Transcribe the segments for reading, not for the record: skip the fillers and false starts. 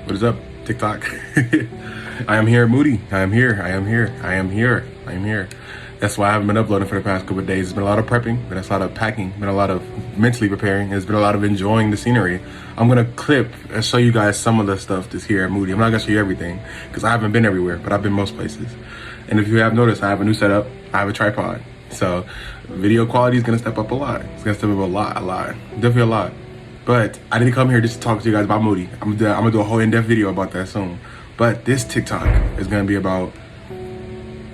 What is up, TikTok? I am here, Moody. I am here. I am here. I am here. I am here. That's why I haven't been uploading for the past couple of days. It's been a lot of prepping, been a lot of packing, been a lot of mentally preparing. It's been a lot of enjoying the scenery. I'm gonna clip and show you guys some of the stuff that's here at Moody. I'm not gonna show you everything because I haven't been everywhere, but I've been most places. And if you have noticed, I have a new setup. I have a tripod. So video quality is gonna step up a lot. It's gonna step up a lot. Definitely a lot. But I didn't come here just to talk to you guys about Moody. I'm gonna do a whole in-depth video about that soon. But this TikTok is gonna be about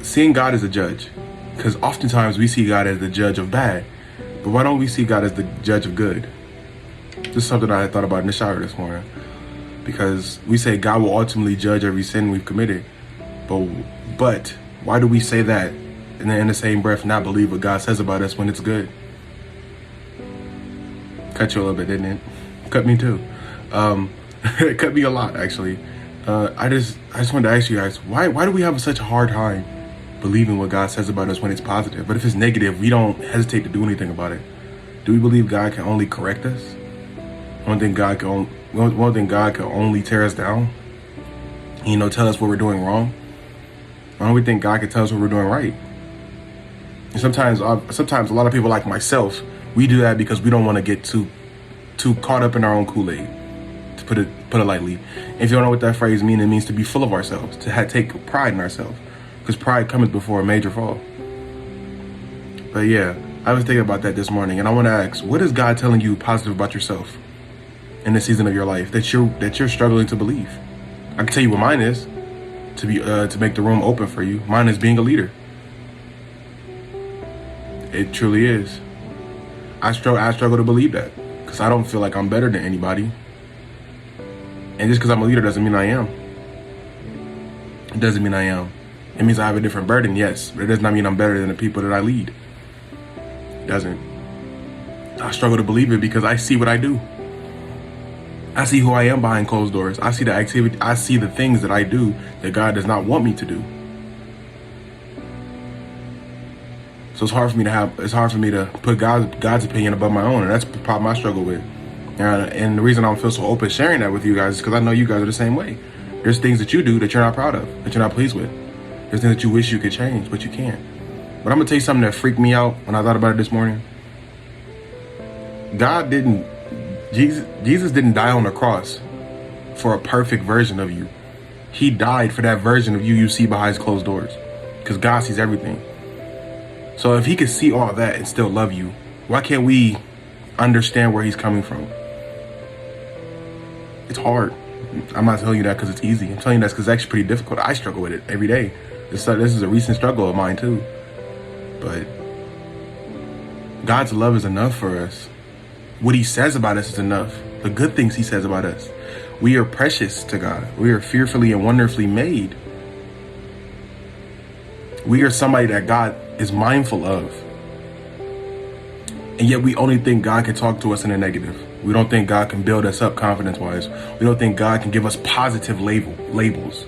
seeing God as a judge. Because oftentimes we see God as the judge of bad. But why don't we see God as the judge of good? This is something I had thought about in the shower this morning. Because we say God will ultimately judge every sin we've committed. But why do we say that and then in the same breath not believe what God says about us when it's good? Cut you a little bit, didn't it? Cut me too. It cut me a lot, actually. I just wanted to ask you guys, why do we have such a hard time believing what God says about us when it's positive? But if it's negative, we don't hesitate to do anything about it. Do we believe God can only correct us? One thing God can only tear us down? Tell us what we're doing wrong? Why don't we think God can tell us what we're doing right? And sometimes a lot of people like myself, we do that because we don't want to get too caught up in our own Kool-Aid, to put it lightly. If you don't know what that phrase means, it means to be full of ourselves, to take pride in ourselves, because pride cometh before a major fall. But yeah, I was thinking about that this morning, and I want to ask, what is God telling you positive about yourself in this season of your life that you're struggling to believe? I can tell you what mine is, to make the room open for you. Mine is being a leader. It truly is. I struggle to believe that because I don't feel like I'm better than anybody. And just because I'm a leader doesn't mean I am. It doesn't mean I am. It means I have a different burden, yes, but it does not mean I'm better than the people that I lead. It doesn't. I struggle to believe it because I see what I do. I see who I am behind closed doors. I see the activity. I see the things that I do that God does not want me to do. So it's hard for me to put God's opinion above my own, and that's the problem I struggle with. And the reason I feel so open sharing that with you guys is because I know you guys are the same way. There's things that you do that you're not proud of, that you're not pleased with. There's things that you wish you could change, but you can't. But I'm gonna tell you something that freaked me out when I thought about it this morning. Jesus didn't die on the cross for a perfect version of you. He died for that version of you see behind closed doors, because God sees everything. So if he could see all that and still love you, why can't we understand where he's coming from? It's hard. I'm not telling you that because it's easy. I'm telling you that because it's actually pretty difficult. I struggle with it every day. This is a recent struggle of mine too. But God's love is enough for us. What he says about us is enough. The good things he says about us. We are precious to God. We are fearfully and wonderfully made. We are somebody that God is mindful of. And yet we only think God can talk to us in a negative. We don't think God can build us up confidence-wise. We don't think God can give us positive labels.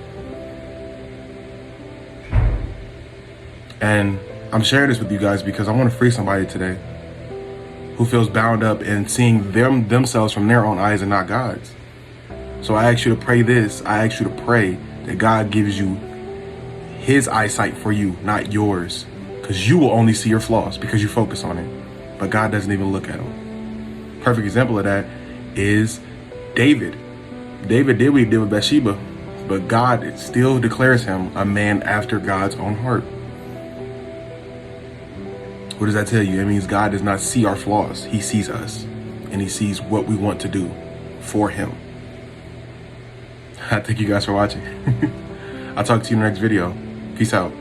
And I'm sharing this with you guys because I want to free somebody today who feels bound up in seeing themselves from their own eyes and not God's. So I ask you to pray this. I ask you to pray that God gives you his eyesight for you, not yours. Because you will only see your flaws because you focus on it. But God doesn't even look at them. Perfect example of that is David. David did what he did with Bathsheba, but God still declares him a man after God's own heart. What does that tell you? It means God does not see our flaws. He sees us, and he sees what we want to do for him. I thank you guys for watching. I'll talk to you in the next video. Peace out.